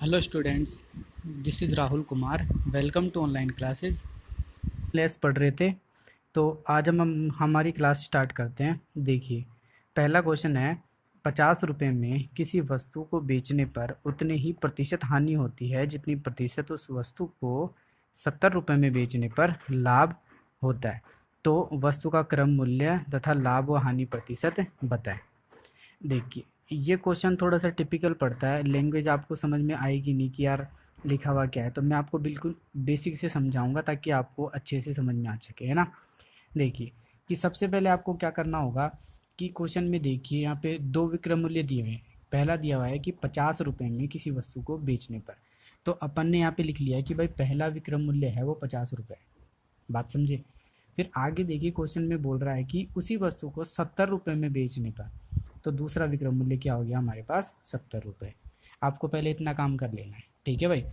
Hello students, this is Rahul Kumar. Welcome to online classes. Class पढ़ रहे थे तो आज हम हमारी क्लास स्टार्ट करते हैं। देखिए, पहला क्वेश्चन है, 50 रुपये में किसी वस्तु को बेचने पर उतने ही प्रतिशत हानि होती है जितनी प्रतिशत उस वस्तु को 70 रुपये में बेचने पर लाभ होता है। तो वस्तु का क्रम मूल्य तथा लाभ व हानि प्रतिशत बताएं। देखिए, ये क्वेश्चन थोड़ा सा टिपिकल पड़ता है, लैंग्वेज आपको समझ में आएगी नहीं कि यार लिखा हुआ क्या है, तो मैं आपको बिल्कुल बेसिक से समझाऊंगा ताकि आपको अच्छे से समझ में आ सके, है ना। देखिए कि सबसे पहले आपको क्या करना होगा कि क्वेश्चन में देखिए यहाँ पे दो विक्रय मूल्य दिए हुए हैं। पहला दिया हुआ है कि 50 रुपये में किसी वस्तु को बेचने पर, तो अपन ने यहाँ पे लिख लिया है कि भाई पहला विक्रय मूल्य है वो 50 रुपये। बात समझे। फिर आगे देखिए क्वेश्चन में बोल रहा है कि उसी वस्तु को 70 रुपये में बेचने पर, तो दूसरा विक्रय मूल्य क्या हो गया हमारे पास 70 रुपये। आपको पहले इतना काम कर लेना है, ठीक है भाई।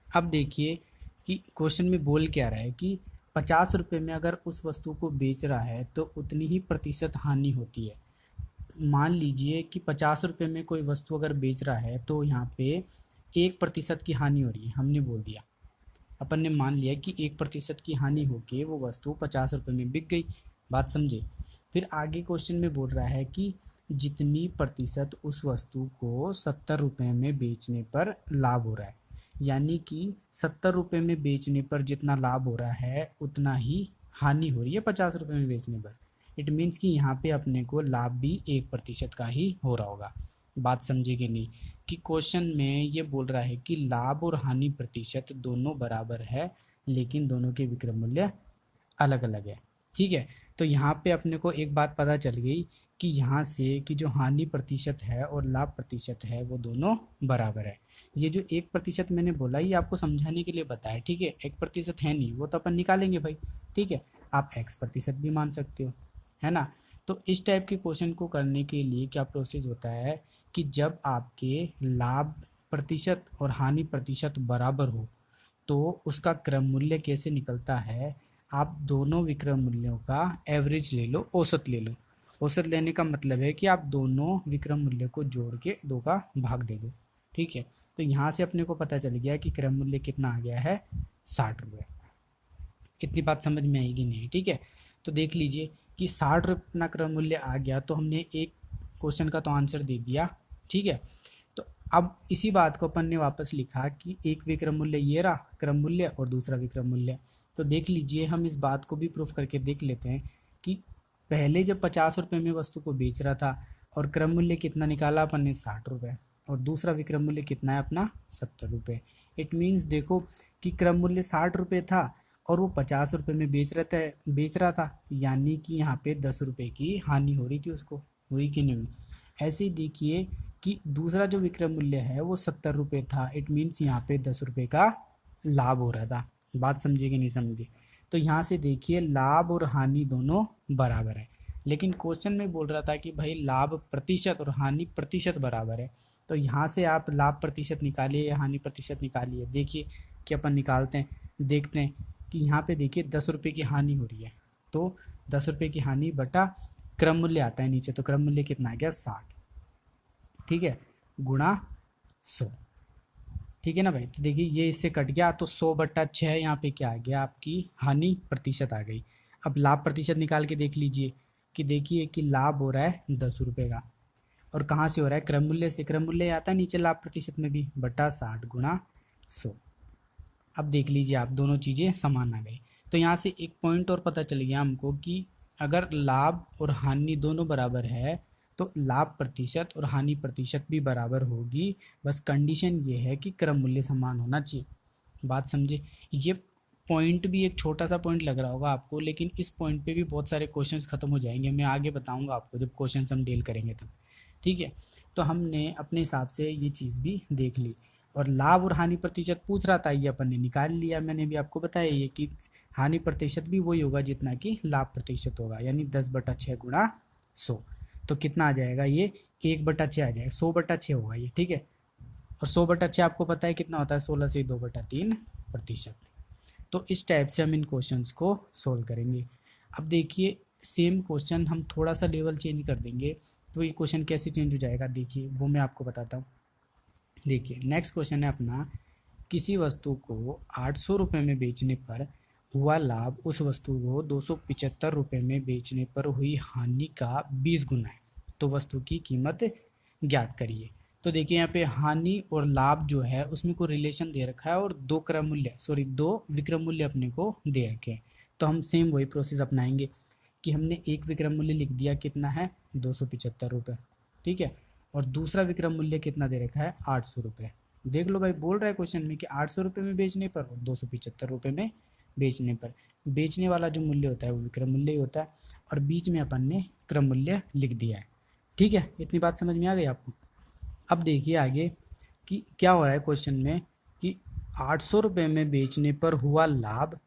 अब देखिए कि क्वेश्चन में बोल क्या रहा है कि 50 रुपये में अगर उस वस्तु को बेच रहा है तो उतनी ही प्रतिशत हानि होती है। मान लीजिए कि 50 रुपये में कोई वस्तु अगर बेच रहा है तो यहाँ पे 1% की हानि हो रही है, हमने बोल दिया। अपन ने मान लिया कि 1% की हानि होके वो वस्तु 50 रुपये में बिक गई। बात समझे। फिर आगे क्वेश्चन में बोल रहा है कि जितनी प्रतिशत उस वस्तु को 70 रुपये में बेचने पर लाभ हो रहा है, यानी कि 70 रुपये में बेचने पर जितना लाभ हो रहा है उतना ही हानि हो रही है 50 रुपये में बेचने पर। इट मीन्स कि यहाँ पे अपने को लाभ भी 1% का ही हो रहा होगा। बात समझे कि नहीं, कि क्वेश्चन में ये बोल रहा है कि लाभ और हानि प्रतिशत दोनों बराबर है लेकिन दोनों के विक्रय मूल्य अलग अलग है। ठीक है, तो यहाँ पे अपने को एक बात पता चल गई कि यहाँ से कि जो हानि प्रतिशत है और लाभ प्रतिशत है वो दोनों बराबर है। ये जो 1% मैंने बोला ये आपको समझाने के लिए बताया, ठीक है। 1% है नहीं, वो तो अपन निकालेंगे भाई, ठीक है। आप x% भी मान सकते हो, है ना। तो इस टाइप के क्वेश्चन को करने के लिए क्या प्रोसेस होता है कि जब आपके लाभ प्रतिशत और हानि प्रतिशत बराबर हो तो उसका क्रम मूल्य कैसे निकलता है। आप दोनों विक्रय मूल्यों का एवरेज ले लो, औसत ले लो। औसत लेने का मतलब है कि आप दोनों विक्रय मूल्य को जोड़ के दो का भाग दे दो, ठीक है। तो यहाँ से अपने को पता चल गया कि क्रम मूल्य कितना आ गया है 60 रुपये। इतनी बात समझ में आएगी नहीं, ठीक है। तो देख लीजिए कि 60 रुपये अपना क्रम मूल्य आ गया, तो हमने एक क्वेश्चन का तो आंसर दे दिया, ठीक है। तो अब इसी बात को अपन ने वापस लिखा कि एक विक्रम मूल्य ये रहा क्रम मूल्य और दूसरा विक्रम मूल्य। तो देख लीजिए हम इस बात को भी प्रूफ करके देख लेते हैं कि पहले जब 50 रुपये में वस्तु को बेच रहा था और क्रम मूल्य कितना निकाला अपन ने 60 रुपये, और दूसरा विक्रम मूल्य कितना है अपना 70 रुपये। इट मीन्स देखो कि क्रम मूल्य 60 रुपये था और वो 50 रुपये में बेच रहा था, यानी कि यहाँ पे 10 रुपये की हानि हो रही थी उसको, हुई कि नहीं हुई। ऐसे ही देखिए कि दूसरा जो विक्रय मूल्य है वो 70 रुपये था, इट मीन्स यहाँ पे 10 रुपये का लाभ हो रहा था। बात समझिए कि नहीं समझिए। तो यहाँ से देखिए लाभ और हानि दोनों बराबर है, लेकिन क्वेश्चन में बोल रहा था कि भाई लाभ प्रतिशत और हानि प्रतिशत बराबर है। तो यहाँ से आप लाभ प्रतिशत निकालिए या हानि प्रतिशत निकालिए। देखिए कि अपन निकालते हैं, देखते हैं कि यहाँ पे देखिए 10 रुपये की हानि हो रही है, तो 10 रुपये की हानि बटा क्रम मूल्य आता है नीचे, तो क्रम मूल्य कितना आ गया 60, ठीक है, गुणा 100, ठीक है ना भाई। तो देखिए ये इससे कट गया तो 100/6 यहाँ पे क्या आ गया आपकी हानि प्रतिशत आ गई। अब लाभ प्रतिशत निकाल के देख लीजिए कि देखिए कि लाभ हो रहा है 10 रुपये का, और कहाँ से हो रहा है क्रम मूल्य से। क्रम मूल्य आता है नीचे लाभ प्रतिशत में भी, बटा 60 गुणा 100। अब देख लीजिए आप दोनों चीज़ें समान आ गई। तो यहाँ से एक पॉइंट और पता चल गया हमको कि अगर लाभ और हानि दोनों बराबर है तो लाभ प्रतिशत और हानि प्रतिशत भी बराबर होगी। बस कंडीशन ये है कि क्रम मूल्य समान होना चाहिए। बात समझे। ये पॉइंट भी एक छोटा सा पॉइंट लग रहा होगा आपको, लेकिन इस पॉइंट पे भी बहुत सारे क्वेश्चंस खत्म हो जाएंगे। मैं आगे बताऊंगा आपको जब क्वेश्चंस हम डील करेंगे तब, ठीक है। तो हमने अपने हिसाब से ये चीज़ भी देख ली, और लाभ और हानि प्रतिशत पूछ रहा था ये अपन ने निकाल लिया। मैंने भी आपको बताया ये कि हानि प्रतिशत भी वही होगा जितना कि लाभ प्रतिशत होगा, यानी 10/6 गुणा 100। तो कितना आ जाएगा ये 1/6 आ जाएगा, 100/6 होगा ये, ठीक है। और 100/6 आपको पता है कितना होता है, 16 से 2/3%। तो इस टाइप से हम इन क्वेश्चंस को सोल्व करेंगे। अब देखिए सेम क्वेश्चन हम थोड़ा सा लेवल चेंज कर देंगे तो ये क्वेश्चन कैसे चेंज हो जाएगा, देखिए वो मैं आपको बताता हूँ। देखिए नेक्स्ट क्वेश्चन है अपना, किसी वस्तु को 800 रुपये में बेचने पर हुआ लाभ उस वस्तु को 275 रुपये में बेचने पर हुई हानि का 20 गुना है, तो वस्तु की कीमत ज्ञात करिए। तो देखिए यहाँ पे हानि और लाभ जो है उसमें कोई रिलेशन दे रखा है और दो विक्रम मूल्य अपने को दे रखे हैं। तो हम सेम वही प्रोसेस अपनाएंगे कि हमने एक विक्रम मूल्य लिख दिया, कितना है 275 रुपये, ठीक है, और दूसरा विक्रम मूल्य कितना दे रखा है 800 रुपये। देख लो भाई, बोल रहा है क्वेश्चन में कि 800 रुपये में बेचने पर और 275 रुपये में बेचने पर बेचने वाला जो मूल्य होता है वो विक्रम मूल्य ही होता है, और बीच में अपन ने क्रम मूल्य लिख दिया है। ठीक है, इतनी बात समझ में आ गई आपको। अब देखिए आगे कि क्या हो रहा है क्वेश्चन में कि 800 रुपये में बेचने पर हुआ लाभ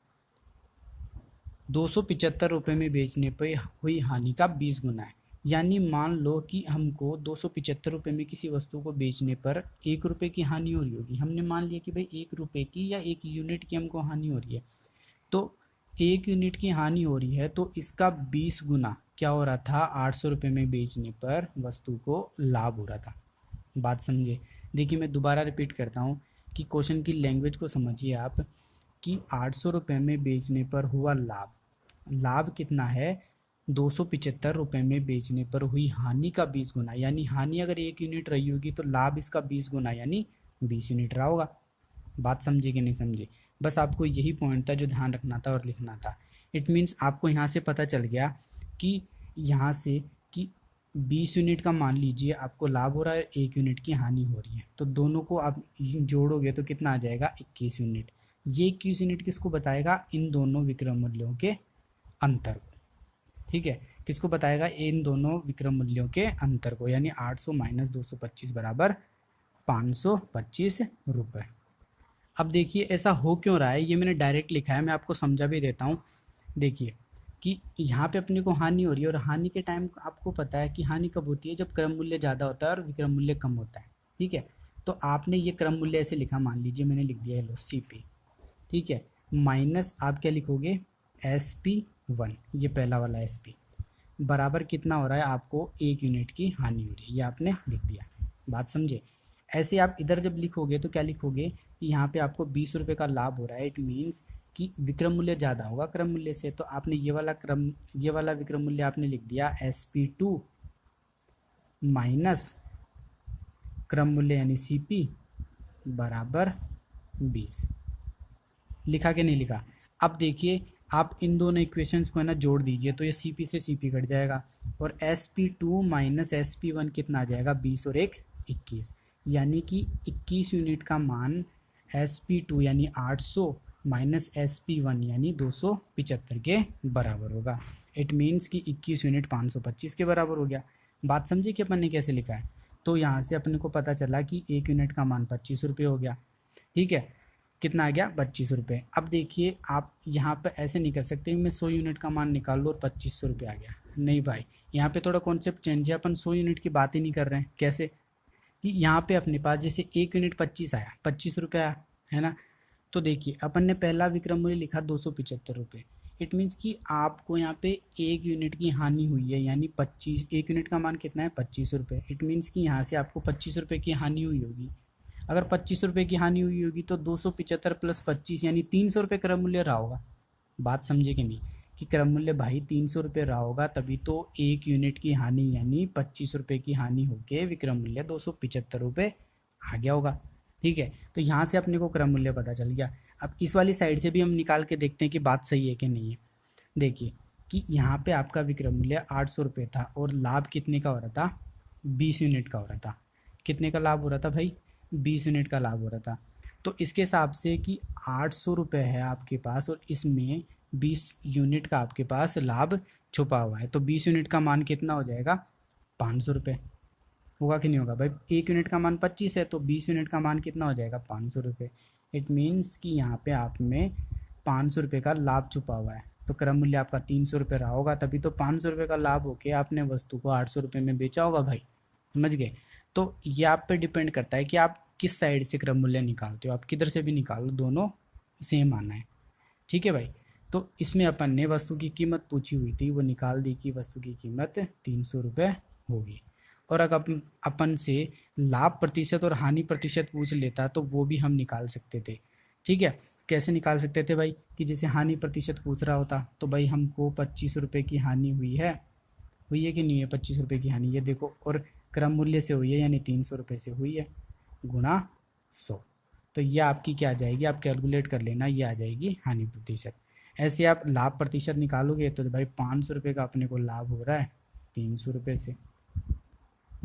275 रुपये में बेचने पर हुई हानि का 20 गुना है। यानी मान लो कि हमको 275 रुपये में किसी वस्तु को बेचने पर 1 रुपये की हानि हो रही होगी। हमने मान लिया कि भाई 1 रुपये की या 1 यूनिट की हमको हानि हो रही है, तो 1 यूनिट की हानि हो रही है तो इसका 20 गुना क्या हो रहा था, 800 रुपये में बेचने पर वस्तु को लाभ हो रहा था। बात समझे। देखिए मैं दोबारा रिपीट करता हूँ कि क्वेश्चन की लैंग्वेज को समझिए आप, कि 800 रुपये में बेचने पर हुआ लाभ कितना है 275 रुपये में बेचने पर हुई हानि का 20 गुना। यानी हानि अगर 1 यूनिट रही होगी तो लाभ इसका 20 गुना यानी 20 यूनिट रहा होगा। बात समझे कि नहीं समझे। बस आपको यही पॉइंट था जो ध्यान रखना था और लिखना था। इट मीन्स आपको यहाँ से पता चल गया कि यहाँ से कि 20 यूनिट का मान लीजिए आपको लाभ हो रहा है, 1 यूनिट की हानि हो रही है, तो दोनों को आप जोड़ोगे तो कितना आ जाएगा 21 यूनिट। ये 21 यूनिट किसको बताएगा, इन दोनों विक्रम मूल्यों के अंतर को। ठीक है, किसको बताएगा, इन दोनों विक्रम मूल्यों के अंतर को, यानी 800 माइनस 225 बराबर 525 रुपये। अब देखिए ऐसा हो क्यों रहा है, ये मैंने डायरेक्ट लिखा है, मैं आपको समझा भी देता हूँ। देखिए कि यहाँ पे अपने को हानि हो रही है और हानि के टाइम आपको पता है कि हानि कब होती है, जब क्रम मूल्य ज़्यादा होता है और विक्रम मूल्य कम होता है। ठीक है, तो आपने ये क्रम मूल्य ऐसे लिखा, मान लीजिए मैंने लिख दिया लो CP, ठीक है, माइनस आप क्या लिखोगे SP1, ये पहला वाला SP बराबर कितना हो रहा है, आपको 1 यूनिट की हानि हो रही है, ये आपने लिख दिया। बात समझे। ऐसे आप इधर जब लिखोगे तो क्या लिखोगे कि यहाँ पे आपको 20 रुपये का लाभ हो रहा है, इट मीन्स कि विक्रम मूल्य ज़्यादा होगा क्रम मूल्य से, तो आपने ये वाला विक्रम मूल्य आपने लिख दिया SP2 माइनस क्रम मूल्य यानी CP बराबर 20। लिखा कि नहीं लिखा। अब देखिए आप इन दोनों इक्वेशंस को है ना जोड़ दीजिए, तो ये CP से CP कट जाएगा और SP2 माइनस SP1 कितना आ जाएगा, 20 और 1 21, यानी कि 21 यूनिट का मान SP2 यानी 800 माइनस SP1 यानी 275 के बराबर होगा। इट मीन्स कि 21 यूनिट 525 के बराबर हो गया। बात समझिए कि अपन ने कैसे लिखा है। तो यहाँ से अपने को पता चला कि 1 यूनिट का मान 25 रुपये हो गया। ठीक है, कितना आ गया 25 रुपये। अब देखिए आप यहाँ पर ऐसे नहीं कर सकते मैं 100 यूनिट का मान निकाल लो और 2500 रुपये आ गया, नहीं भाई, यहाँ पे थोड़ा कॉन्सेप्ट चेंज है। अपन 100 यूनिट की बात ही नहीं कर रहे हैं। कैसे कि यहाँ पे अपने पास जैसे 1 यूनिट 25 आया, 25 रुपये आया है ना, तो देखिए अपन ने पहला विक्रम मूल्य लिखा 275 रुपये। इट मीन्स कि आपको यहाँ पे 1 यूनिट की हानि हुई है, यानी 1 यूनिट का मान कितना है 25 रुपये। इट मीन्स कि यहाँ से आपको 25 रुपये की हानि हुई होगी। अगर 25 रुपये की हानि हुई होगी तो 275 प्लस 25 यानी 300 रुपये क्रम मूल्य रहा होगा। बात समझे कि नहीं, कि क्रम मूल्य भाई 300 रुपये रहा होगा, तभी तो 1 यूनिट की हानि यानी 25 रुपये की हानि होके विक्रम मूल्य 275 रुपये आ गया होगा। ठीक है, तो यहाँ से अपने को क्रम मूल्य पता चल गया। अब इस वाली साइड से भी हम निकाल के देखते हैं कि बात सही है कि नहीं है। देखिए कि यहाँ पे आपका विक्रम मूल्य 800 रुपये था और लाभ कितने का हो रहा था, 20 यूनिट का हो रहा था। कितने का लाभ हो रहा था भाई, 20 यूनिट का लाभ हो रहा था। तो इसके हिसाब से कि 800 रुपये है आपके पास और इसमें 20 यूनिट का आपके पास लाभ छुपा हुआ है, तो 20 यूनिट का मान कितना हो जाएगा 500 रुपये। होगा कि नहीं होगा भाई, 1 यूनिट का मान 25 है तो 20 यूनिट का मान कितना हो जाएगा 500 रुपये। इट मीन्स कि यहाँ पे आप में 500 रुपये का लाभ छुपा हुआ है, तो क्रम मूल्य आपका 300 रुपये रहा होगा, तभी तो 500 रुपये का लाभ होके आपने वस्तु को 800 रुपये में बेचा होगा भाई। समझ गए। तो ये आप पे डिपेंड करता है कि आप किस साइड से क्रम मूल्य निकालते हो, आप किधर से भी निकालो दोनों सेम आना है। ठीक है भाई, तो इसमें अपन ने वस्तु की कीमत पूछी हुई थी, वो निकाल दी कि वस्तु की कीमत 300 रुपये होगी। और अगर अपन से लाभ प्रतिशत और हानि प्रतिशत पूछ लेता तो वो भी हम निकाल सकते थे। ठीक है, कैसे निकाल सकते थे भाई, कि जैसे हानि प्रतिशत पूछ रहा होता तो भाई हमको 25 रुपये की हानि हुई है कि नहीं है, 25 रुपये की हानि, ये देखो, और क्रम मूल्य से हुई है यानी 300 रुपये से हुई है, गुणा 100। तो ये आपकी क्या आ जाएगी, आप कैलकुलेट कर लेना, ये आ जाएगी हानि प्रतिशत। ऐसे आप लाभ प्रतिशत निकालोगे तो भाई 500 रुपये का अपने को लाभ हो रहा है 300 रुपये से,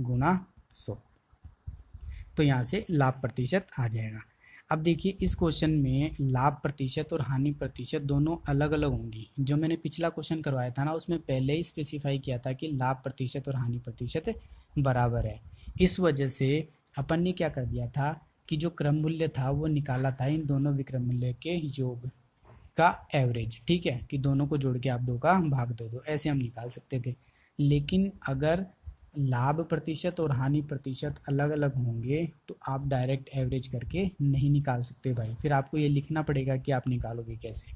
गुणा 100। तो यहाँ से लाभ प्रतिशत आ जाएगा। अब देखिए इस क्वेश्चन में लाभ प्रतिशत और हानि प्रतिशत दोनों अलग अलग होंगी। जो मैंने पिछला क्वेश्चन करवाया था ना, उसमें पहले ही स्पेसिफाई किया था कि लाभ प्रतिशत और हानि प्रतिशत बराबर है। इस वजह से अपन ने क्या कर दिया था कि जो क्रम मूल्य था वो निकाला था इन दोनों विक्रम मूल्य के योग का एवरेज। ठीक है, कि दोनों को जोड़ के आप 2 का भाग दो, ऐसे हम निकाल सकते थे। लेकिन अगर लाभ प्रतिशत और हानि प्रतिशत अलग अलग होंगे तो आप डायरेक्ट एवरेज करके नहीं निकाल सकते भाई, फिर आपको ये लिखना पड़ेगा कि आप निकालोगे कैसे।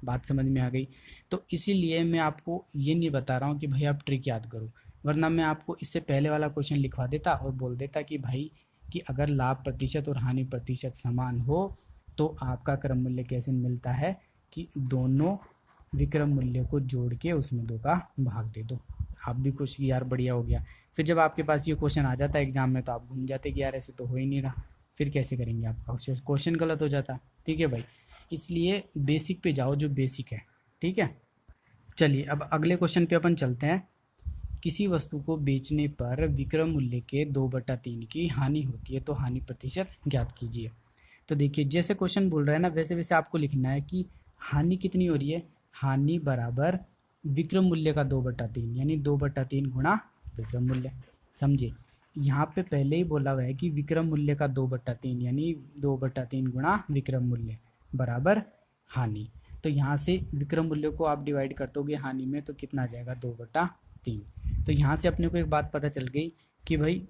बात समझ में आ गई? तो इसीलिए मैं आपको ये नहीं बता रहा हूँ कि भाई आप ट्रिक याद करो, वरना मैं आपको इससे पहले वाला क्वेश्चन लिखवा देता और बोल देता कि भाई कि अगर लाभ प्रतिशत और हानि प्रतिशत समान हो तो आपका क्रम मूल्य कैसे मिलता है, कि दोनों विक्रम मूल्य को जोड़ के उसमें 2 का भाग दे दो। आप भी खुश कि यार बढ़िया हो गया। फिर जब आपके पास ये क्वेश्चन आ जाता है एग्जाम में तो आप घूम जाते कि यार ऐसे तो हो ही नहीं रहा, फिर कैसे करेंगे, आपका क्वेश्चन गलत हो जाता। ठीक है भाई, इसलिए बेसिक पे जाओ, जो बेसिक है। ठीक है, चलिए अब अगले क्वेश्चन पे अपन चलते हैं। किसी वस्तु को बेचने पर विक्रम मूल्य के 2/3 की हानि होती है तो हानि प्रतिशत ज्ञात कीजिए। तो देखिए जैसे क्वेश्चन बोल रहा है ना, वैसे वैसे आपको लिखना है कि हानि कितनी हो रही है, हानि बराबर विक्रम मूल्य का 2/3, यानी 2/3 गुणा विक्रम मूल्य। समझे, यहाँ पे पहले ही बोला हुआ है कि विक्रम मूल्य का 2/3 यानी 2/3 गुणा विक्रम मूल्य बराबर हानि। तो यहाँ से विक्रम मूल्य को आप डिवाइड कर दोगे हानि में तो कितना आ जाएगा, 2/3। तो यहाँ से अपने को एक बात पता चल गई कि भाई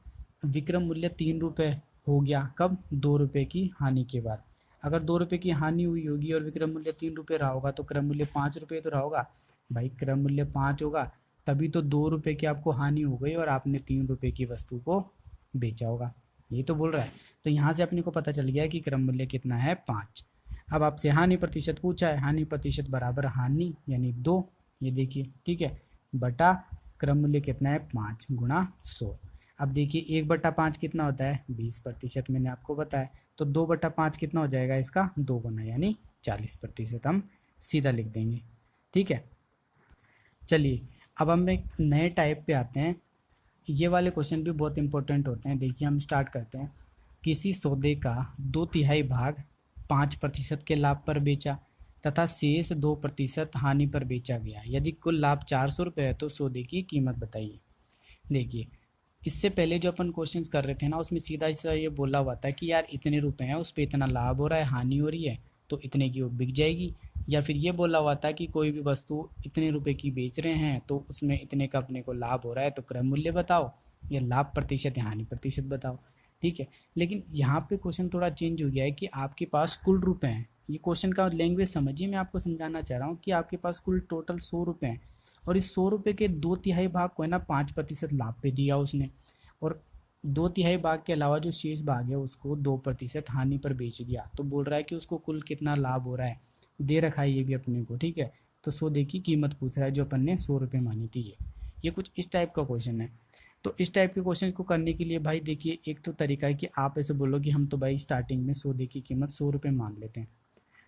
विक्रम मूल्य 3 रुपये हो गया, कब, 2 रुपये की हानि के बाद। अगर 2 रुपये की हानि हुई होगी और विक्रम मूल्य 3 रुपये रहा होगा तो क्रम मूल्य 5 रुपये तो रहा होगा। भाई क्रम मूल्य 5 होगा तभी तो 2 रुपये की आपको हानि हो गई और आपने 3 रुपये की वस्तु को बेचा होगा, ये तो बोल रहा है। तो यहाँ से अपने को पता चल गया कि क्रम मूल्य कितना है, 5। अब आपसे हानि प्रतिशत पूछा है, हानि प्रतिशत बराबर हानि यानी 2, ये देखिए, ठीक है, बटा क्रम मूल्य कितना है, 5 गुणा 100। अब देखिए 1/5 कितना होता है, 20%, मैंने आपको बताया। तो 2/5 कितना हो जाएगा इसका, 2 गुना यानी 40%, हम सीधा लिख देंगे। ठीक है, चलिए अब हम एक नए टाइप पे आते हैं। ये वाले क्वेश्चन भी बहुत इंपॉर्टेंट होते हैं। देखिए हम स्टार्ट करते हैं। किसी सौदे का 2/3 भाग 5% के लाभ पर बेचा तथा शेष 2% हानि पर बेचा गया। यदि कुल लाभ 400 रुपये है तो सौदे की कीमत बताइए। देखिए इससे पहले जो अपन क्वेश्चंस कर रहे थे ना, उसमें सीधा सा ये बोला हुआ था कि यार इतने रुपए हैं, उस पर इतना लाभ हो रहा है, हानि हो रही है, तो इतने की वो बिक जाएगी। या फिर ये बोला हुआ था कि कोई भी वस्तु इतने रुपए की बेच रहे हैं तो उसमें इतने का अपने को लाभ हो रहा है, तो क्रम मूल्य बताओ या लाभ प्रतिशत या हानि प्रतिशत बताओ। ठीक है, लेकिन यहाँ पे क्वेश्चन थोड़ा चेंज हो गया है कि आपके पास कुल रुपए हैं। ये क्वेश्चन का लैंग्वेज समझिए, मैं आपको समझाना चाह रहा हूँ कि आपके पास कुल टोटल 100 रुपये हैं और इस 100 रुपये के 2/3 भाग को है ना 5% लाभ पे दिया उसने, और 2/3 भाग के अलावा जो शेष भाग है उसको 2% हानि पर बेच दिया। तो बोल रहा है कि उसको कुल कितना लाभ हो रहा है, दे रखा है ये भी अपने को। ठीक है, तो सौदे की कीमत पूछ रहा है जो अपन ने 100 रुपये मानी थी। ये कुछ इस टाइप का क्वेश्चन है। तो इस टाइप के क्वेश्चन को करने के लिए भाई देखिए एक तो तरीका है कि आप ऐसे बोलो कि हम तो भाई स्टार्टिंग में सौदे की कीमत 100 रुपये मान लेते हैं,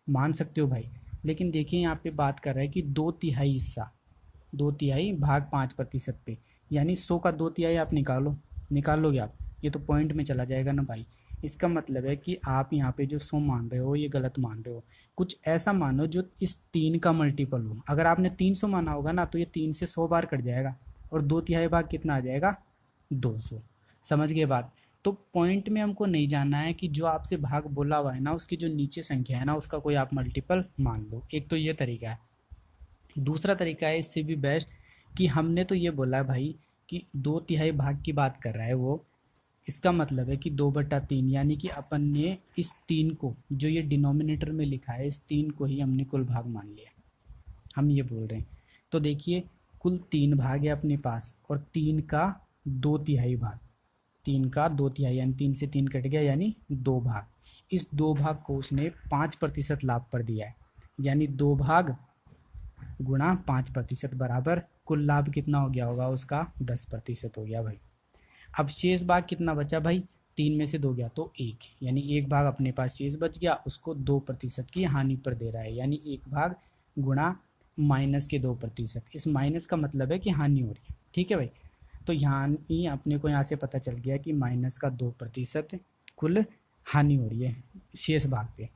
मान सकते हो भाई। लेकिन देखिए यहाँ पे बात कर रहा है कि 2/3 हिस्सा, 2/3 भाग 5% पे, यानी 100 का 2/3 आप निकाल लोगे आप, ये तो पॉइंट में चला जाएगा ना भाई। इसका मतलब है कि आप यहाँ पे जो 100 मान रहे हो ये गलत मान रहे हो। कुछ ऐसा मानो जो इस 3 का मल्टीपल हो। अगर आपने 300 माना होगा ना तो ये 3 से 100 बार कट जाएगा और 2/3 भाग कितना आ जाएगा, 200। समझ गए बात? तो पॉइंट में हमको नहीं जानना है कि जो आपसे भाग बोला हुआ है ना उसकी जो नीचे संख्या है ना उसका कोई आप मल्टीपल मान लो। एक तो ये तरीका है। दूसरा तरीका है इससे भी बेस्ट, कि हमने तो ये बोला है भाई कि 2/3 भाग की बात कर रहा है वो, इसका मतलब है कि 2/3 यानी कि अपन ने इस 3 को, जो ये डिनोमिनेटर में लिखा है, इस 3 को ही हमने कुल भाग मान लिया, हम ये बोल रहे हैं। तो देखिए कुल 3 भाग है अपने पास और 3 का 2/3 भाग, 3 का 2/3 यानी 3 से 3 कट गया यानी 2 भाग। इस 2 भाग को उसने 5% लाभ पर दिया है, यानी 2 भाग गुणा 5% बराबर कुल लाभ कितना हो गया होगा उसका 10% हो गया भाई। अब शेष भाग कितना बचा भाई, 3 में से 2 गया तो 1, यानी 1 भाग अपने पास शेष बच गया, उसको 2% की हानि पर दे रहा है, यानी 1 भाग गुणा माइनस के 2%। इस माइनस का मतलब है कि हानि हो रही है, ठीक है भाई। तो यहाँ ही अपने को यहाँ से पता चल गया कि माइनस का 2% कुल हानि हो रही है शेष भाग पे,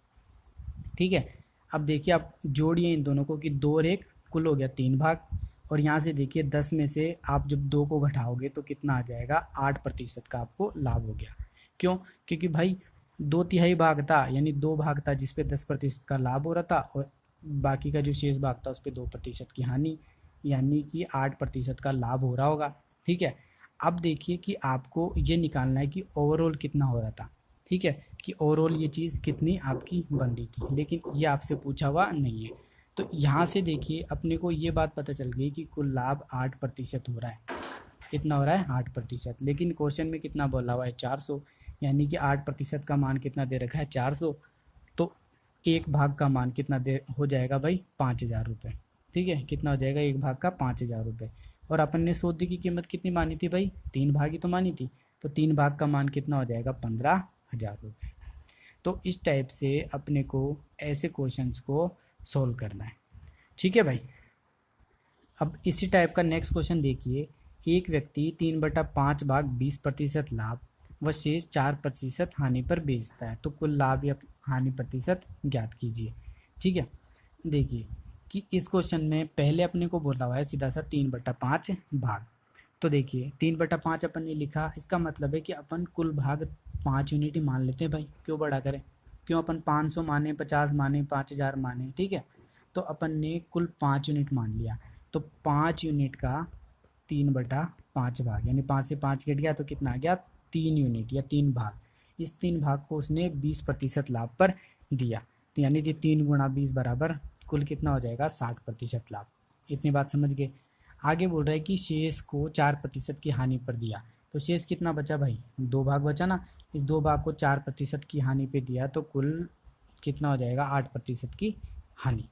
ठीक है। अब देखिए आप जोड़िए इन दोनों को कि 2 और 1 कुल हो गया 3 भाग, और यहाँ से देखिए 10 में से आप जब 2 को घटाओगे तो कितना आ जाएगा, 8% का आपको लाभ हो गया। क्यों, क्योंकि भाई 2/3 भाग था, यानी 2 भाग था जिस पे 10% का लाभ हो रहा था, और बाकी का जो शेष भाग था उस पर 2% की हानि, यानी कि 8% का लाभ हो रहा होगा, ठीक है। अब देखिए कि आपको ये निकालना है कि ओवरऑल कितना हो रहा था, ठीक है, कि ओवरऑल ये चीज़ कितनी आपकी बन रही थी, लेकिन ये आपसे पूछा हुआ नहीं है। तो यहाँ से देखिए अपने को ये बात पता चल गई कि कुल लाभ 8% हो रहा है। कितना हो रहा है, 8%, लेकिन क्वेश्चन में कितना बोला हुआ है, 400, यानी कि 8% का मान कितना दे रखा है, 400। तो एक भाग का मान कितना दे हो जाएगा भाई, 5,000 रुपये, ठीक है। कितना हो जाएगा, एक भाग का 5,000 रुपये। और अपन ने सौदे की कीमत कितनी मानी थी भाई, 3 भाग ही तो मानी थी, तो 3 भाग का मान कितना हो जाएगा, 15,000 रुपये। तो इस टाइप से अपने को ऐसे क्वेश्चंस को सोल्व करना है, ठीक है भाई। अब इसी टाइप का नेक्स्ट क्वेश्चन देखिए, एक व्यक्ति 3/5 भाग 20% लाभ व शेष 4% हानि पर बेचता है, तो कुल लाभ या हानि प्रतिशत ज्ञात कीजिए, ठीक है। देखिए कि इस क्वेश्चन में पहले अपने को बोला हुआ है सीधा सा 3/5 भाग। तो देखिए 3/5 अपन ने लिखा, इसका मतलब है कि अपन कुल भाग 5 यूनिट ही मान लेते हैं भाई, क्यों बड़ा करें, क्यों अपन 500 माने, 50 माने, 5,000 माने, ठीक है। तो अपन ने कुल 5 यूनिट मान लिया, तो 5 यूनिट का 3/5 भाग, यानी 5 से 5 कट गया तो कितना आ गया, 3 यूनिट या 3 भाग। इस 3 भाग को उसने 20% लाभ पर दिया, तो यानी कि 3 गुणा 20 बराबर कुल कितना हो जाएगा, 60% लाभ। इतनी बात समझ गए। आगे बोल रहा है कि शेष को 4% की हानि पर दिया, तो शेष कितना बचा भाई, 2 भाग बचा ना, इस 2 भाग को 4% की हानि पे दिया तो कुल कितना हो जाएगा, 8% की हानि,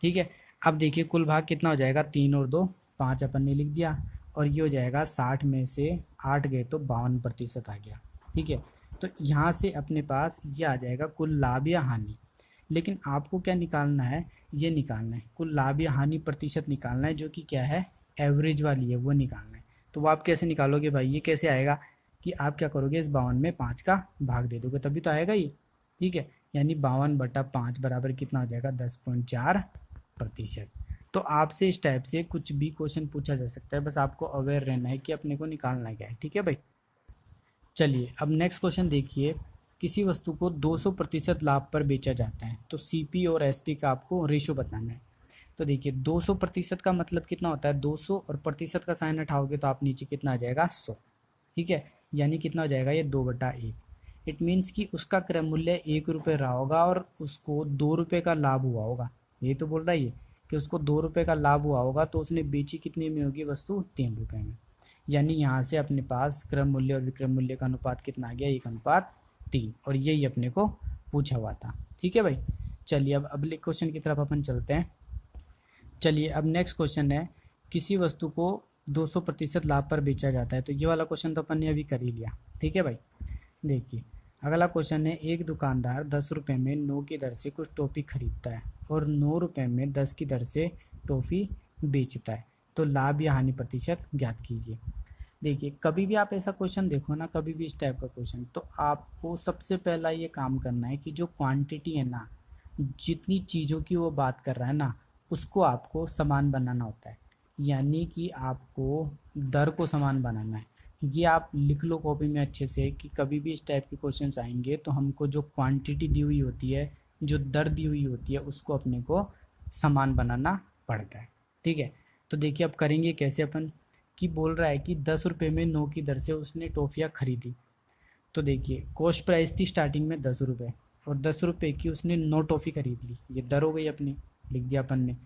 ठीक है। अब देखिए कुल भाग कितना हो जाएगा, 3 और 2 5 अपन ने लिख दिया, और ये हो जाएगा 60 में से 8 गए तो 52% आ गया, ठीक है। तो यहाँ से अपने पास ये आ जाएगा कुल लाभ या हानि, लेकिन आपको क्या निकालना है, ये निकालना है कुल लाभ या हानि प्रतिशत निकालना है, जो कि क्या है, एवरेज वाली है, वो निकालना है। तो वो आप कैसे निकालोगे भाई, ये कैसे आएगा कि आप क्या करोगे, इस 52 में 5 का भाग दे दोगे तभी तो आएगा ये, ठीक है। यानी 52/5 बराबर कितना हो जाएगा, 10.4%। तो आपसे इस टाइप से कुछ भी क्वेश्चन पूछा जा सकता है, बस आपको अवेयर रहना है कि अपने को निकालना क्या है, ठीक है भाई। चलिए अब नेक्स्ट क्वेश्चन देखिए, किसी वस्तु को 200% लाभ पर बेचा जाता है, तो सीपी और एसपी का आपको रेशो बताना है। तो देखिए 200% का मतलब कितना होता है, 200 और प्रतिशत का साइन हटाओगे तो आप नीचे कितना आ जाएगा, 100, ठीक है। यानी कितना हो जाएगा, ये 2/1। इट मीन्स कि उसका क्रय मूल्य 1 रुपये रहा होगा और उसको 2 रुपये का लाभ हुआ होगा, यही तो बोल रहा है ये, कि उसको 2 रुपये का लाभ हुआ होगा, तो उसने बेची कितने में होगी वस्तु, 3 रुपये में। यानी यहाँ से अपने पास क्रय मूल्य और विक्रय मूल्य का अनुपात कितना आ गया, 1:3, और यही अपने को पूछा हुआ था, ठीक है भाई। चलिए अब अगले क्वेश्चन की तरफ अपन चलते हैं। चलिए अब नेक्स्ट क्वेश्चन है, किसी वस्तु को 200% लाभ पर बेचा जाता है, तो ये वाला क्वेश्चन तो अपन ने अभी कर ही लिया, ठीक है भाई। देखिए अगला क्वेश्चन है, एक दुकानदार 10 रुपये में 9 की दर से कुछ टॉफ़ी खरीदता है और 9 रुपये में 10 की दर से टॉफ़ी बेचता है, तो लाभ या हानि प्रतिशत ज्ञात कीजिए। देखिए कभी भी आप ऐसा क्वेश्चन देखो ना, कभी भी इस टाइप का क्वेश्चन, तो आपको सबसे पहला ये काम करना है कि जो क्वांटिटी है ना, जितनी चीज़ों की वो बात कर रहा है ना, उसको आपको समान बनाना होता है, यानी कि आपको दर को समान बनाना है। ये आप लिख लो कॉपी में अच्छे से कि कभी भी इस टाइप के क्वेश्चंस आएंगे तो हमको जो क्वांटिटी दी हुई होती है, जो दर दी हुई होती है, उसको अपने को समान बनाना पड़ता है, ठीक है। तो देखिए अब करेंगे कैसे अपन, कि बोल रहा है कि 10 रुपये में 9 की दर से उसने टॉफ़ियाँ खरीदी। तो देखिए कॉस्ट प्राइस थी स्टार्टिंग में 10 रुपये, और 10 रुपये की उसने 9 टॉफ़ी खरीद ली, ये दर हो गई अपनी, लिख दिया अपन ने।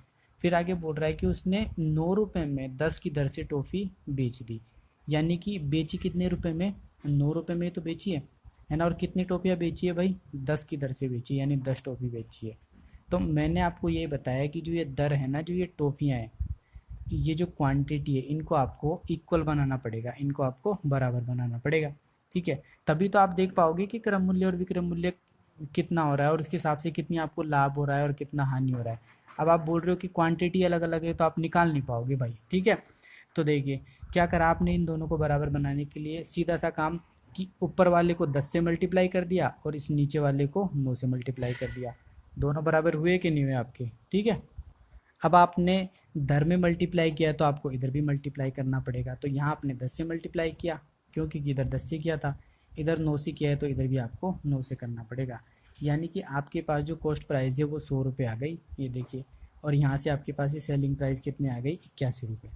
फिर आगे बोल रहा है कि उसने 9 रुपये में 10 की दर से टॉफ़ी बेच दी, यानी कि बेची कितने रुपए में, 9 रुपए में तो बेची है ना। और कितनी टॉफियाँ बेची है भाई, 10 की दर से बेची, यानी 10 टॉफी बेची है। तो मैंने आपको ये बताया कि जो ये दर है ना, जो ये टॉफियाँ हैं, ये जो क्वांटिटी है, इनको आपको इक्वल बनाना पड़ेगा, इनको आपको बराबर बनाना पड़ेगा। ठीक है, तभी तो आप देख पाओगे कि क्रम मूल्य और विक्रम मूल्य कितना हो रहा है और उसके हिसाब से कितनी आपको लाभ हो रहा है और कितना हानि हो रहा है। अब आप बोल रहे हो कि क्वांटिटी अलग अलग है, तो आप निकाल नहीं पाओगे भाई। ठीक है, तो देखिए क्या करा आपने, इन दोनों को बराबर बनाने के लिए सीधा सा काम कि ऊपर वाले को 10 से मल्टीप्लाई कर दिया और इस नीचे वाले को 9 से मल्टीप्लाई कर दिया। दोनों बराबर हुए कि नहीं हुए आपके। ठीक है, अब आपने दर में मल्टीप्लाई किया तो आपको इधर भी मल्टीप्लाई करना पड़ेगा। तो यहाँ आपने 10 से मल्टीप्लाई किया क्योंकि इधर 10 से किया था, इधर 9 से किया है तो इधर भी आपको 9 से करना पड़ेगा। यानी कि आपके पास जो कॉस्ट प्राइस है वो 100 रुपये आ गई, ये देखिए। और यहाँ से आपके पास ये सेलिंग प्राइस कितने आ गई, 81 रुपये।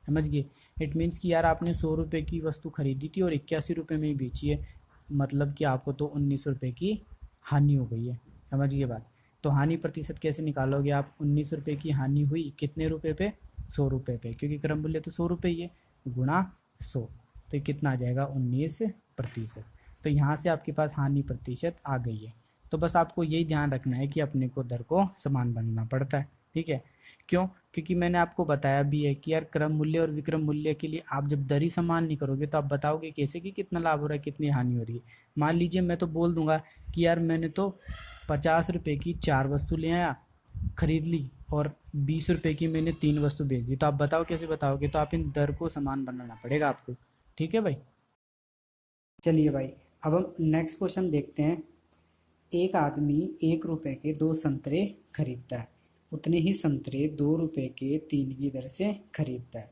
समझ गए। इट मीन्स कि यार आपने 100 रुपये की वस्तु खरीदी थी और 81 रुपये में ही बेची है, मतलब कि आपको तो 19 रुपये की हानि हो गई है। समझ गए बात। तो हानि प्रतिशत कैसे निकालोगे आप, 19 रुपये की हानि हुई कितने रुपये पे, 100 रुपये पे, क्योंकि क्रम मूल्य तो 100 रुपये ही है, गुणा 100, तो ये कितना आ जाएगा, 19%। तो यहाँ से आपके पास हानि प्रतिशत आ गई है। तो बस आपको यही ध्यान रखना है कि अपने को दर को समान बनना पड़ता है। ठीक है, क्यों, क्योंकि मैंने आपको बताया भी है कि यार क्रम मूल्य और विक्रम मूल्य के लिए आप जब दर ही समान नहीं करोगे तो आप बताओगे कैसे कि कितना लाभ हो रहा है कितनी हानि हो रही है। मान लीजिए मैं तो बोल दूंगा कि यार मैंने तो 50 रुपये की 4 वस्तु ले आया, खरीद ली, और 20 रुपये की मैंने 3 वस्तु बेच दी, तो आप बताओ कैसे बताओगे। तो आप इन दर को समान बनाना पड़ेगा आपको। ठीक है भाई, चलिए भाई, अब हम नेक्स्ट क्वेश्चन देखते हैं। एक आदमी 1 रुपये के 2 संतरे खरीदता है, उतने ही संतरे 2 रुपये के 3 की दर से खरीदता है।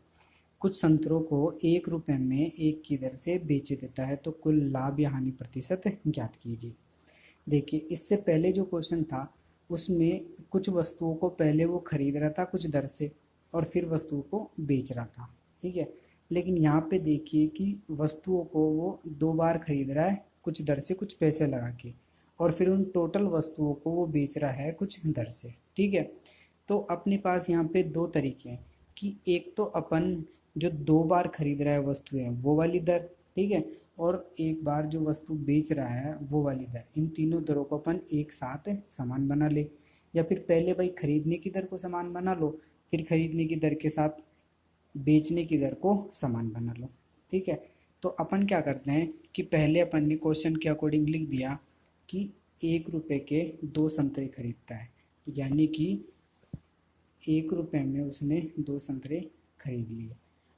कुछ संतरों को 1 रुपये में 1 की दर से बेच देता है, तो कुल लाभ या हानि प्रतिशत ज्ञात कीजिए। देखिए, इससे पहले जो क्वेश्चन था उसमें कुछ वस्तुओं को पहले वो खरीद रहा था कुछ दर से और फिर वस्तुओं को बेच रहा था। ठीक है, लेकिन यहाँ पे देखिए कि वस्तुओं को वो 2 बार खरीद रहा है, कुछ दर से कुछ पैसे लगा के, और फिर उन टोटल वस्तुओं को वो बेच रहा है कुछ दर से। ठीक है, तो अपने पास यहाँ पे 2 तरीके हैं कि एक तो अपन जो 2 बार खरीद रहा है वस्तुएं वो वाली दर, ठीक है, और एक बार जो वस्तु बेच रहा है वो वाली दर, इन तीनों दरों को अपन एक साथ समान बना ले। या फिर पहले भाई खरीदने की दर को समान बना लो, फिर खरीदने की दर के साथ बेचने की दर को समान बना लो। ठीक है, तो अपन क्या करते हैं कि पहले अपन ने क्वेश्चन के अकॉर्डिंग लिख दिया कि 1 रुपये के 2 संतरे खरीदता है, यानी कि 1 रुपये में उसने 2 संतरे खरीद लिए।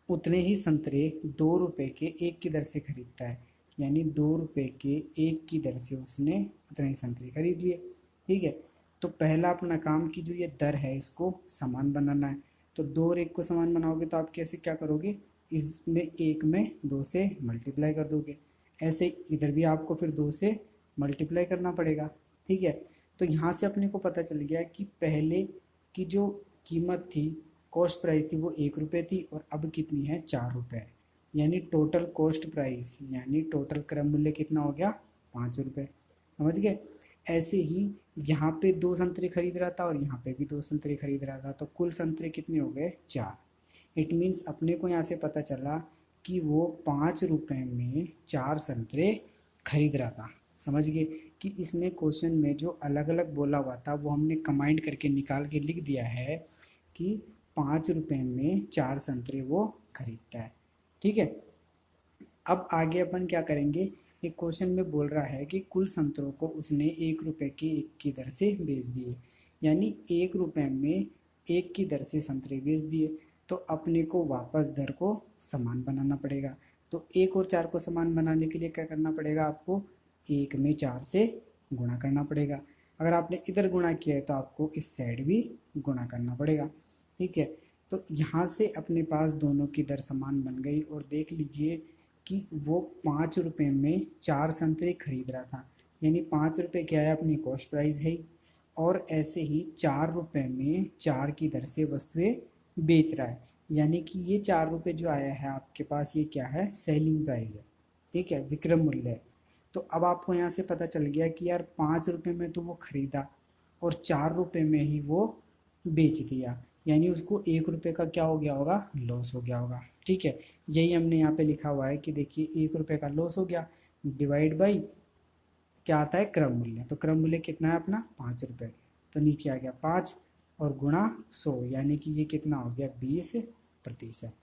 उतने ही संतरे 2 रुपये के 1 की दर से खरीदता है, यानी 2 रुपये के 1 की दर से उसने उतने ही संतरे खरीद लिए। ठीक है, तो पहला अपना काम की जो ये दर है इसको समान बनाना है। तो 2 और 1 को समान बनाओगे तो आप कैसे क्या करोगे, इसमें 1 में 2 से मल्टीप्लाई कर दोगे, ऐसे इधर भी आपको फिर 2 से मल्टीप्लाई करना पड़ेगा। ठीक है, तो यहाँ से अपने को पता चल गया कि पहले की जो कीमत थी, कॉस्ट प्राइस थी, वो 1 रुपये थी और अब कितनी है, 4 रुपये। यानी टोटल कॉस्ट प्राइस यानी टोटल क्रम मूल्य कितना हो गया, 5 रुपये। समझ गए। ऐसे ही यहाँ पे 2 संतरे खरीद रहा था और यहाँ पे भी 2 संतरे खरीद रहा था, तो कुल संतरे कितने हो गए, 4। इट मीन्स अपने को यहाँ से पता चला कि वो 5 रुपये में 4 संतरे खरीद रहा था। समझ गए कि इसने क्वेश्चन में जो अलग अलग बोला हुआ था वो हमने कमांड करके निकाल के लिख दिया है कि 5 रुपये में 4 संतरे वो खरीदता है। ठीक है, अब आगे अपन क्या करेंगे, एक क्वेश्चन में बोल रहा है कि कुल संतरों को उसने 1 रुपये की 1 की दर से बेच दिए, यानी 1 रुपये में 1 की दर से संतरे बेच दिए। तो अपने को वापस दर को समान बनाना पड़ेगा। तो 1 और 4 को समान बनाने के लिए क्या करना पड़ेगा आपको, 1 में 4 से गुणा करना पड़ेगा। अगर आपने इधर गुणा किया है तो आपको इस साइड भी गुणा करना पड़ेगा। ठीक है, तो यहाँ से अपने पास दोनों की दर समान बन गई। और देख लीजिए कि वो 5 रुपये में 4 संतरे खरीद रहा था, यानी 5 रुपये क्या है, अपनी कॉस्ट प्राइस है। और ऐसे ही 4 रुपये में 4 की दर से वस्तुएं बेच रहा है, यानी कि ये 4 रुपये जो आया है आपके पास, ये क्या है, सेलिंग प्राइस है। ठीक है, विक्रम मूल्य है। तो अब आपको यहाँ से पता चल गया कि यार 5 रुपये में तो वो खरीदा और 4 रुपये में ही वो बेच दिया, यानी उसको 1 रुपये का क्या हो गया होगा, लॉस हो गया होगा। ठीक है, यही हमने यहाँ पे लिखा हुआ है कि देखिए 1 रुपये का लॉस हो गया, डिवाइड बाई क्या आता है, क्रम मूल्य। तो क्रम मूल्य कितना है अपना, 5 रुपये। तो नीचे आ गया 5 और गुणा 100, यानी कि ये कितना हो गया, 20%।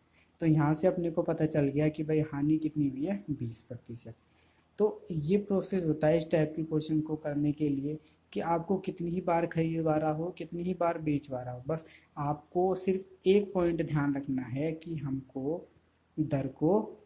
तो यहाँ से अपने को पता चल गया कि भाई हानि कितनी हुई है, 20%। तो ये प्रोसेस होता है इस टाइप के क्वेश्चन को करने के लिए कि आपको कितनी ही बार खरीदवा रहा हो, कितनी ही बार बेचवा रहा हो, बस आपको सिर्फ एक पॉइंट ध्यान रखना है कि हमको दर को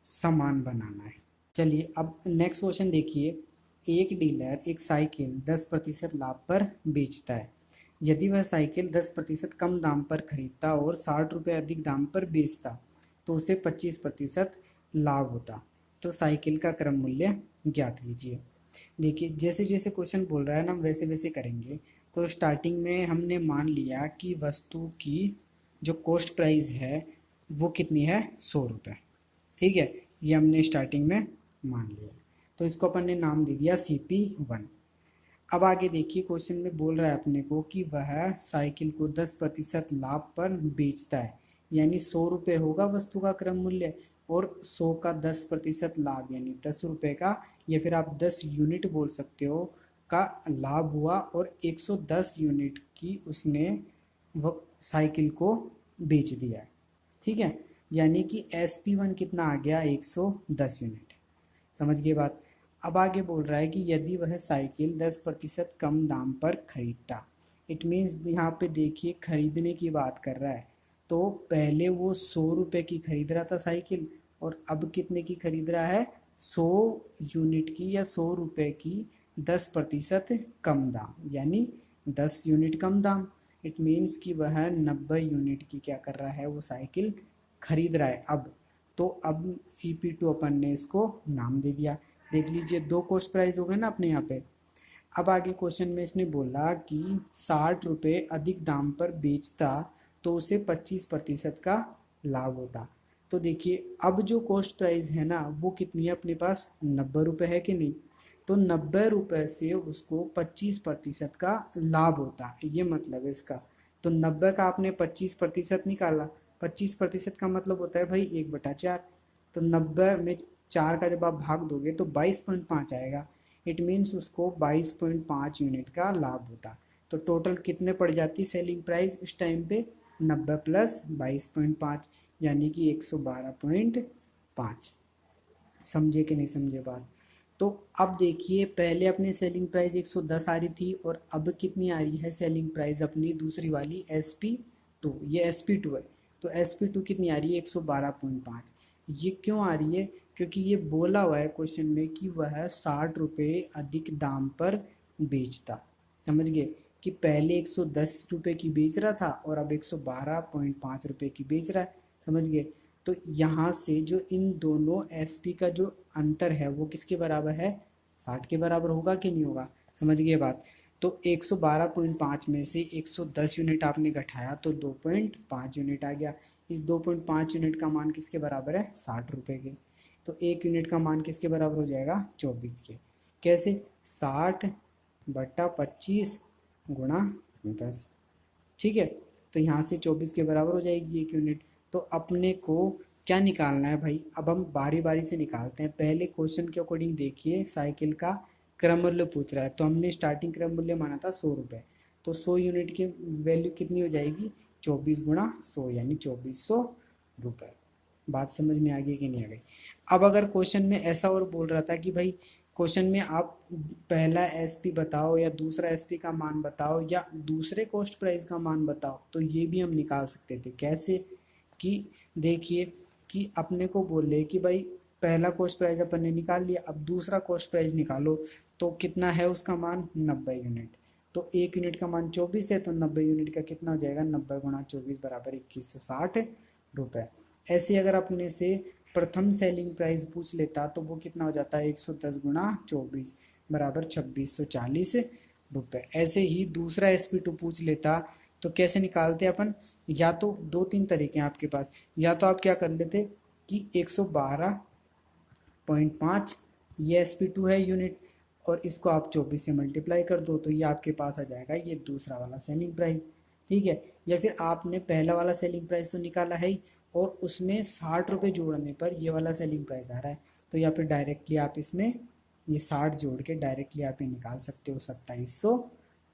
समान बनाना है। चलिए अब नेक्स्ट क्वेश्चन देखिए। एक डीलर एक साइकिल 10% लाभ पर बेचता है। यदि वह साइकिल 10% कम दाम पर खरीदता और 60 रुपये अधिक दाम पर बेचता तो उसे 25% लाभ होता। तो साइकिल का क्रम मूल्य ज्ञात कीजिए। देखिए जैसे जैसे क्वेश्चन बोल रहा है ना वैसे वैसे करेंगे। तो स्टार्टिंग में हमने मान लिया कि वस्तु की जो कॉस्ट प्राइस है वो कितनी है, 100 रुपये। ठीक है, ये हमने स्टार्टिंग में मान लिया। तो इसको अपन ने नाम दे दिया CP1। अब आगे देखिए क्वेश्चन में बोल रहा है अपने को कि वह साइकिल को 10% लाभ पर बेचता है, यानी 100 रुपये होगा वस्तु का क्रम मूल्य और 100 का 10% लाभ यानी 10 रुपये का, या फिर आप 10 यूनिट बोल सकते हो, का लाभ हुआ और 110 यूनिट की उसने वो साइकिल को बेच दिया है। ठीक है, यानी कि SP1 कितना आ गया, 110 यूनिट। समझ गए बात। अब आगे बोल रहा है कि यदि वह साइकिल 10% कम दाम पर खरीदता, इट मीन्स यहाँ पे देखिए खरीदने की बात कर रहा है। तो पहले वो 100 रुपये की खरीद रहा था साइकिल और अब कितने की खरीद रहा है, 100 यूनिट की या 100 रुपये की 10% कम दाम, यानी 10 यूनिट कम दाम। इट मीन्स कि वह 90 यूनिट की क्या कर रहा है, वो साइकिल खरीद रहा है अब। तो अब CP2 अपन ने इसको नाम दे दिया। देख लीजिए दो कॉस्ट प्राइस हो गए ना अपने यहाँ पे। अब आगे क्वेश्चन में इसने बोला कि 60 रुपये अधिक दाम पर बेचता तो उसे 25% का लाभ होता। तो देखिए अब जो कॉस्ट प्राइस है ना वो कितनी है अपने पास, 90 रुपये है कि नहीं। तो 90 रुपये से उसको 25% का लाभ होता, ये मतलब है इसका। तो 90 का आपने 25% निकाला, 25% का मतलब होता है भाई 1/4। तो 90 में 4 का जब आप भाग दोगे तो 22.5 आएगा। इट मीन्स उसको 22.5 यूनिट का लाभ होता। तो टोटल कितने पड़ जाती सेलिंग प्राइस उस टाइम पे, 90 प्लस 22.5 यानी कि 112.5। समझे कि नहीं समझे बात। तो अब देखिए पहले अपनी सेलिंग प्राइस 110 आ रही थी और अब कितनी आ रही है सेलिंग प्राइस अपनी दूसरी वाली SP2, ये SP2 है। तो SP2 कितनी आ रही है, 112.5। ये क्यों आ रही है, क्योंकि ये बोला हुआ है क्वेश्चन में कि वह 60 रुपये अधिक दाम पर बेचता। समझ गए कि पहले 110 रुपये की बेच रहा था और अब 112.5 रुपये की बेच रहा है। समझ गए। तो यहाँ से जो इन दोनों SP का जो अंतर है वो किसके बराबर है, 60 के बराबर होगा कि नहीं होगा। समझ गए बात। तो 112.5 में से 110 यूनिट आपने घटाया तो 2.5 यूनिट आ गया। इस 2.5 यूनिट का मान किसके बराबर है, 60 रुपये के। तो 1 यूनिट का मान किसके बराबर हो जाएगा, 24 के। कैसे, 60/25 गुणा 10। ठीक है, तो यहाँ से 24 के बराबर हो जाएगी 1 यूनिट। तो अपने को क्या निकालना है भाई, अब हम बारी बारी से निकालते हैं। पहले क्वेश्चन के अकॉर्डिंग देखिए साइकिल का क्रम मूल्य पूछ रहा है, तो हमने स्टार्टिंग क्रम मूल्य माना था 100 रुपये। तो 100 यूनिट की वैल्यू कितनी हो जाएगी, 24 × 100 यानी 2400 रुपये। बात समझ में आ गई कि नहीं आ गई। अब अगर क्वेश्चन में ऐसा और बोल रहा था कि भाई क्वेश्चन में आप पहला SP बताओ या दूसरा SP का मान बताओ या दूसरे कॉस्ट प्राइस का मान बताओ, तो ये भी हम निकाल सकते थे। कैसे कि देखिए कि अपने को बोले कि भाई पहला कॉस्ट प्राइस अपन ने निकाल लिया, अब दूसरा कॉस्ट प्राइस निकालो। तो कितना है उसका मान, 90 यूनिट। तो 1 यूनिट का मान 24 है, तो 90 यूनिट का कितना हो जाएगा, 90 × 24 बराबर 2160 रुपये। ऐसे अगर अपने से प्रथम सेलिंग प्राइस पूछ लेता तो वो कितना हो जाता है, 110 × 24 बराबर 2640 रुपये। ऐसे ही दूसरा SP2 पूछ लेता तो कैसे निकालते अपन, या तो 2-3 तरीके हैं आपके पास। या तो आप क्या कर लेते कि 112.5 ये SP2 है यूनिट और इसको आप 24 से मल्टीप्लाई कर दो तो ये आपके पास आ जाएगा ये दूसरा वाला सेलिंग प्राइस। ठीक है। या फिर आपने पहला वाला सेलिंग प्राइस तो निकाला है ही, और उसमें 60 रुपये जोड़ने पर ये वाला सेलिंग प्राइस आ रहा है, तो या फिर डायरेक्टली आप इसमें ये 60 जोड़ के डायरेक्टली आप ये निकाल सकते हो 2700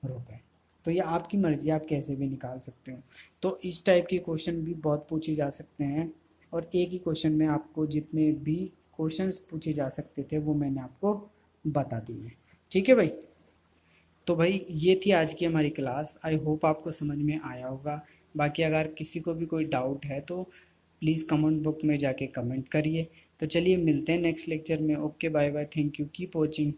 रुपये। तो ये आपकी मर्जी, आप कैसे भी निकाल सकते हो। तो इस टाइप के क्वेश्चन भी बहुत पूछे जा सकते हैं, और एक ही क्वेश्चन में आपको जितने भी क्वेश्चंस पूछे जा सकते थे वो मैंने आपको बता दिए। ठीक है भाई। तो भाई ये थी आज की हमारी क्लास, आई होप आपको समझ में आया होगा। बाकी अगर किसी को भी कोई डाउट है तो प्लीज़ कमेंट बुक में जाके कमेंट करिए। तो चलिए मिलते हैं नेक्स्ट लेक्चर में। Okay bye bye, thank you, keep watching.